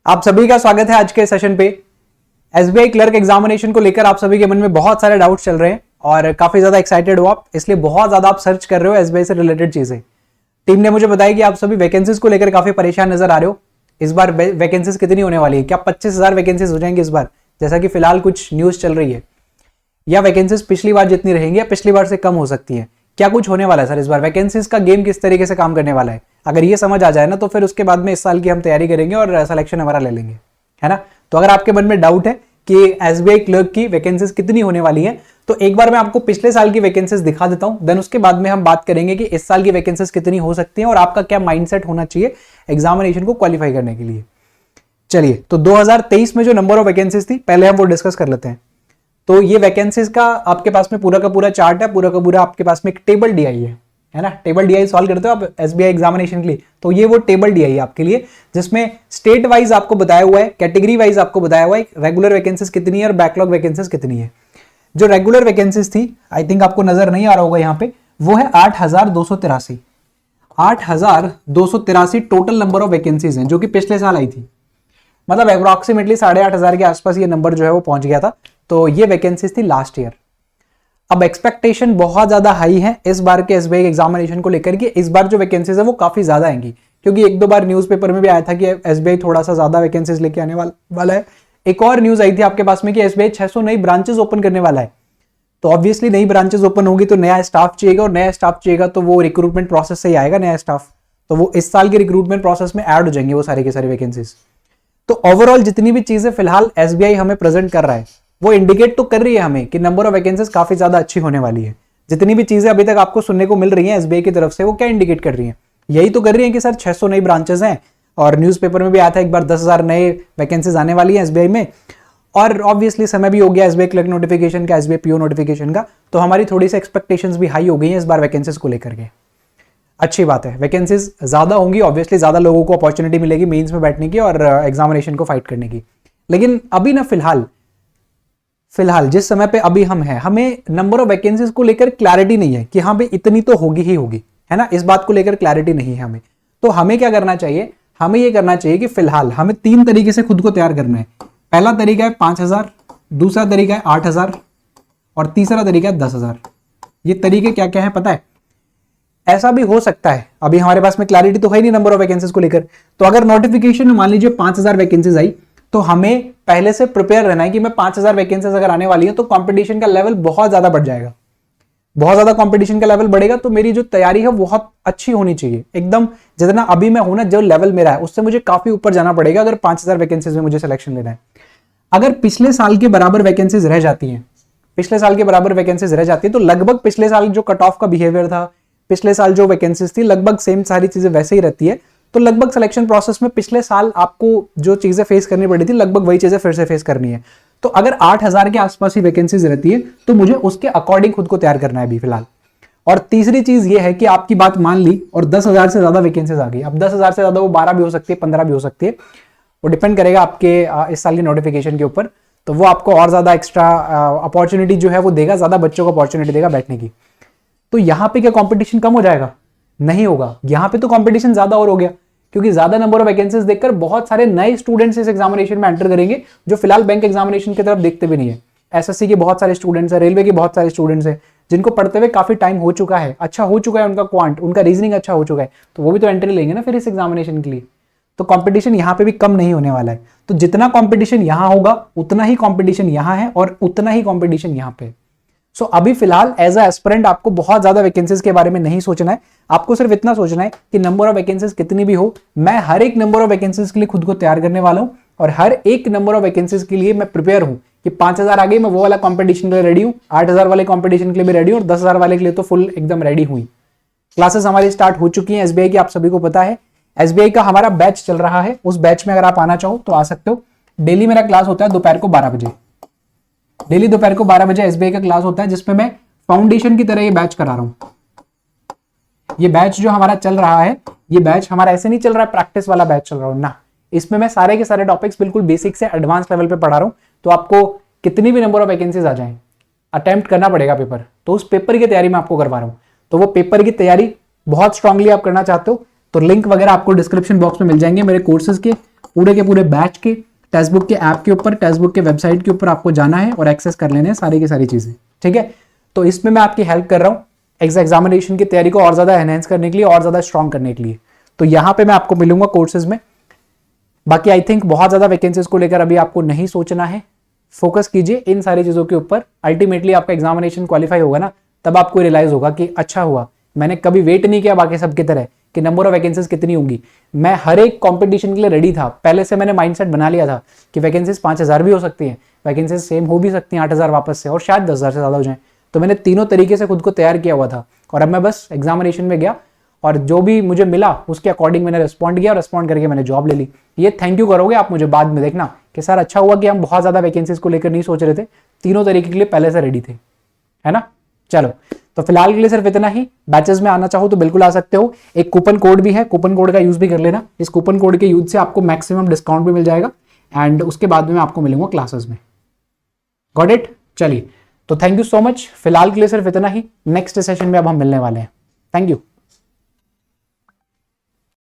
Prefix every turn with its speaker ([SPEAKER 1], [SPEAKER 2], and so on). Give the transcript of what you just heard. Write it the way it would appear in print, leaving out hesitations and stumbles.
[SPEAKER 1] आप सभी का स्वागत है आज के सेशन पे। एसबीआई क्लर्क एग्जामिनेशन को लेकर आप सभी के मन में बहुत सारे डाउट्स चल रहे हैं और काफी ज्यादा एक्साइटेड हो आप, इसलिए बहुत ज्यादा आप सर्च कर रहे हो एसबीआई से रिलेटेड चीजें। टीम ने मुझे बताया कि आप सभी वैकेंसीज को लेकर काफी परेशान नजर आ रहे हो। इस बार वैकेंसीज कितनी होने वाली है? क्या 25,000 वैकेंसीज हो जाएंगी इस बार, जैसा कि फिलहाल कुछ न्यूज चल रही है, या वैकेंसीज पिछली बार जितनी रहेंगी या पिछली बार से कम हो सकती है? क्या कुछ होने वाला है सर इस बार? वैकेंसीज का गेम किस तरीके से काम करने वाला है? अगर ये समझ आ जाए ना तो फिर उसके बाद में इस साल की हम तैयारी करेंगे और सिलेक्शन हमारा ले लेंगे, है ना। तो अगर आपके मन में डाउट है कि एसबीआई क्लर्क की वैकेंसीज कितनी होने वाली है, तो एक बार मैं आपको पिछले साल की वैकेंसीज दिखा देता हूं, देन उसके बाद में हम बात करेंगे कि इस साल की वैकेंसीज कितनी हो सकती हैं और आपका क्या माइंडसेट होना चाहिए एग्जामिनेशन को क्वालिफाई करने के लिए। चलिए, तो 2023 में जो नंबर ऑफ वैकेंसीज थी पहले हम वो डिस्कस कर लेते हैं। तो ये वैकेंसीज का आपके पास में पूरा का पूरा चार्ट है, पूरा का पूरा आपके पास में एक टेबल डीआई है ना। टेबल डीआई सॉल्व करते हो आप एसबीआई एग्जामिनेशन के लिए, तो ये वो टेबल डीआई है आपके लिए, जिसमें स्टेट वाइज आपको बताया हुआ है, कैटेगरी वाइज आपको बताया हुआ है रेगुलर वैकेंसीज कितनी है और बैकलॉग वैकेंसीज कितनी है। जो रेगुलर वैकेंसीज थी, आई थिंक आपको नजर नहीं आ रहा होगा यहाँ पे, वो है 8,283। 8,283 टोटल नंबर ऑफ वैकेंसीज हैं, जो कि पिछले साल आई थी। मतलब अप्रोक्सीमेटली 8,500 के आसपास ये नंबर जो है वो पहुंच गया था। तो ये वैकेंसीज थी लास्ट ईयर। अब एक्सपेक्टेशन बहुत ज्यादा हाई है इस बार के एसबीआई एग्जामिनेशन को लेकर के। इस बार जो वैकेंसीज है वो काफी ज्यादा आएंगी, क्योंकि एक दो बार न्यूज़पेपर में भी आया था कि एसबीआई थोड़ा सा ज्यादा वैकेंसीज लेके आने वाला है। एक और न्यूज आई थी आपके पास में कि एसबीआई 600 नई ब्रांचेस ओपन करने वाला है। तो ऑब्वियसली नई ब्रांचेस ओपन होगी तो नया स्टाफ चाहिएगा, और नया स्टाफ चाहिएगा तो वो रिक्रूटमेंट प्रोसेस से ही आएगा नया स्टाफ। तो वो इस साल के रिक्रूटमेंट प्रोसेस में ऐड हो जाएंगे वो सारी की सारी वैकेंसीज। तो ओवरऑल जितनी भी चीजें फिलहाल एसबीआई हमें प्रेजेंट कर रहा है वो इंडिकेट तो कर रही है हमें कि नंबर ऑफ वैकेंसीज काफी ज्यादा अच्छी होने वाली है। जितनी भी चीजें अभी तक आपको सुनने को मिल रही हैं एसबीआई की तरफ से, वो क्या इंडिकेट कर रही हैं? यही तो कर रही हैं कि सर 600 नई ब्रांचेस हैं, और न्यूज़पेपर में भी आया था एक बार 10,000 नए वैकेंसीज आने वाली है एसबीआई में। और ऑब्वियसली समय भी हो गया एसबीआई क्लर्क नोटिफिकेशन का, एसबीआई पीओ नोटिफिकेशन का, तो हमारी थोड़ी सी एक्सपेक्टेशंस भी हाई हो गई हैं इस बार वैकेंसीज को लेकर के। अच्छी बात है, वैकेंसीज ज्यादा होंगी, ऑब्वियसली ज्यादा लोगों को अपॉर्चुनिटी मिलेगी मेंस में बैठने की और एग्जामिनेशन को फाइट करने की। लेकिन अभी ना फिलहाल जिस समय पे अभी हम हैं, हमें नंबर ऑफ वैकेंसीज को लेकर क्लैरिटी नहीं है कि हाँ भाई इतनी तो होगी ही होगी, है ना। इस बात को लेकर क्लैरिटी नहीं है हमें। तो हमें क्या करना चाहिए? हमें ये करना चाहिए कि फिलहाल हमें 3 तरीके से खुद को तैयार करना है। पहला तरीका है 5,000, दूसरा तरीका है 8,000 और तीसरा तरीका है 10,000। ये तरीके क्या क्या है पता है? ऐसा भी हो सकता है, अभी हमारे पास में क्लैरिटी तो है नहीं नंबर ऑफ वैकेंसीज को लेकर, तो अगर नोटिफिकेशन में मान लीजिए 5,000 वैकेंसीज आई, तो हमें पहले से प्रिपेयर रहना है कि मैं 5,000 वैकेंसीज अगर आने वाली है तो कंपटीशन का लेवल बहुत ज्यादा बढ़ जाएगा। बहुत ज्यादा कंपटीशन का लेवल बढ़ेगा, तो मेरी जो तैयारी है बहुत अच्छी होनी चाहिए, एकदम जितना अभी मैं हूं ना, जो लेवल मेरा है उससे मुझे काफी ऊपर जाना पड़ेगा अगर 5,000 वैकेंसीज में मुझे सिलेक्शन लेना है। अगर पिछले साल के बराबर वैकेंसीज रह जाती हैं, पिछले साल के बराबर वैकेंसीज रह जाती है, तो लगभग पिछले साल जो कट ऑफ का बिहेवियर था, पिछले साल जो वैकेंसीज थी, लगभग सेम सारी चीजें वैसे ही रहती है। तो लगभग सिलेक्शन प्रोसेस में पिछले साल आपको जो चीजें फेस करनी पड़ी थी, लगभग वही चीजें फिर से फेस करनी है। तो अगर 8,000 के आसपास ही वैकेंसीज रहती है तो मुझे उसके अकॉर्डिंग खुद को तैयार करना है अभी फिलहाल। और तीसरी चीज ये है कि आपकी बात मान ली और 10,000 से ज्यादा वैकेंसीज आ गई। अब 10,000 से ज्यादा वो 12 भी हो सकती है, 15 भी हो सकती है, वो डिपेंड करेगा आपके इस साल की नोटिफिकेशन के ऊपर। तो वो आपको और ज्यादा एक्स्ट्रा अपॉर्चुनिटी जो है वो देगा, ज्यादा बच्चों को अपॉर्चुनिटी देगा बैठने की। तो यहां पे क्या कंपटीशन कम हो जाएगा? नहीं होगा, यहां पे तो कंपटीशन ज्यादा और हो गया, क्योंकि ज्यादा नंबर ऑफ वैकेंसीज देखकर बहुत सारे नए स्टूडेंट्स इस एग्जामिनेशन में एंटर करेंगे, जो फिलहाल बैंक एग्जामिनेशन की तरफ देखते भी नहीं है। एसएससी के बहुत सारे स्टूडेंट्स हैं, रेलवे के बहुत सारे स्टूडेंट्स हैं, जिनको पढ़ते हुए काफी टाइम हो चुका है, अच्छा हो चुका है उनका क्वांट, उनका रीजनिंग अच्छा हो चुका है, तो वो भी तो एंट्री लेंगे ना फिर इस एग्जामिनेशन के लिए। तो कंपटीशन यहाँ पे भी कम नहीं होने वाला है। तो जितना कंपटीशन यहाँ होगा उतना ही कंपटीशन यहाँ है और उतना ही कंपटीशन यहाँ पे। सो अभी फिलहाल एज अ एस्पिरेंट आपको बहुत ज्यादा वैकेंसीज के बारे में नहीं सोचना है। आपको सिर्फ इतना सोचना है कि नंबर ऑफ वैकेंसीज कितनी भी हो, मैं हर एक नंबर ऑफ वैकेंसीज के लिए खुद को तैयार करने वाला हूं, और हर एक नंबर ऑफ वैकेंसीज के लिए मैं प्रिपेयर हूं कि 5,000 आ गई, मैं वो वाला कंपटीशन के लिए रेडी हूं, 8,000 वाले कंपटीशन के लिए भी रेडी हूं, और 10,000 वाले के लिए तो फुल एकदम रेडी हुई। क्लासेस हमारी स्टार्ट हो चुकी हैं एसबीआई की, आप सभी को पता है। एसबीआई का हमारा बैच चल रहा है, उस बैच में अगर आप आना चाहो तो आ सकते हो। डेली मेरा क्लास होता है दोपहर को 12 बजे, डेली दोपहर को 12 बजे एसबीआई का क्लास होता है, जिसमें मैं फाउंडेशन की तरह ये बैच करा रहा हूं। ये बैच जो हमारा चल रहा है, ये बैच हमारा ऐसे नहीं चल रहा है प्रैक्टिस वाला बैच चल रहा हूं ना, इसमें मैं सारे के सारे टॉपिक्स बिल्कुल बेसिक से एडवांस लेवल पे पढ़ा रहा हूं। तो आपको कितनी भी नंबर ऑफ वैकेंसीज आ जाएं, अटेम्प्ट करना पड़ेगा पेपर, तो उस पेपर की तैयारी मैं आपको करवा रहा हूं। तो वो पेपर की तैयारी बहुत स्ट्रांगली आप करना चाहते हो तो लिंक वगैरह आपको डिस्क्रिप्शन बॉक्स में मिल जाएंगे मेरे कोर्सेज के, पूरे के पूरे बैच के टेक्स्ट बुक के ऐप के ऊपर, टेक्स्ट बुक के वेबसाइट के ऊपर आपको जाना है और एक्सेस कर लेने हैं सारी की सारी चीजें, ठीक है। तो इसमें मैं आपकी हेल्प कर रहा हूँ एग्जामिनेशन की तैयारी को और ज्यादा एनहेंस करने के लिए, और ज्यादा स्ट्रॉन्ग करने के लिए। तो यहाँ पे मैं आपको मिलूंगा कोर्सेज में। बाकी आई थिंक बहुत ज्यादा वैकेंसीज को लेकर अभी आपको नहीं सोचना है, फोकस कीजिए इन सारी चीजों के ऊपर। अल्टीमेटली आपका एग्जामिनेशन क्वालिफाई होगा ना, तब आपको रियलाइज होगा कि अच्छा हुआ मैंने कभी वेट नहीं किया बाकी सबकी तरह कि नंबर ऑफ वैकेंसीज कितनी होंगी। मैं हर एक कंपटीशन के लिए रेडी था, पहले से मैंने माइंडसेट बना लिया था कि वैकेंसीज 5000 भी हो सकती हैं, वैकेंसीज सेम हो भी सकती हैं 8000 वापस से, और शायद 10,000 से ज्यादा हो जाए। तो मैंने तीनों तरीके से खुद को तैयार किया हुआ था, और अब मैं बस एग्जामिनेशन में गया और जो भी मुझे मिला उसके अकॉर्डिंग मैंने रिस्पॉन्ड किया, और रिस्पॉन्ड करके मैंने जॉब ले ली। ये थैंक यू करोगे आप मुझे बाद में, देखना कि सर अच्छा हुआ कि हम बहुत ज्यादा वैकेंसीज को लेकर नहीं सोच रहे थे, तीनों तरीके के लिए पहले से रेडी थे, है ना। चलो, तो फिलहाल के लिए सिर्फ इतना ही। बैचेस में आना चाहो तो बिल्कुल आ सकते हो। एक कूपन कोड भी है, कूपन कोड का यूज भी कर लेना। इस कूपन कोड के यूज से आपको मैक्सिमम डिस्काउंट भी मिल जाएगा, एंड उसके बाद में मैं आपको मिलूंगा क्लासेस में। Got it. चलिए, तो थैंक यू सो मच। फिलहाल के लिए सिर्फ इतना ही। नेक्स्ट सेशन में अब हम मिलने वाले हैं। Thank you.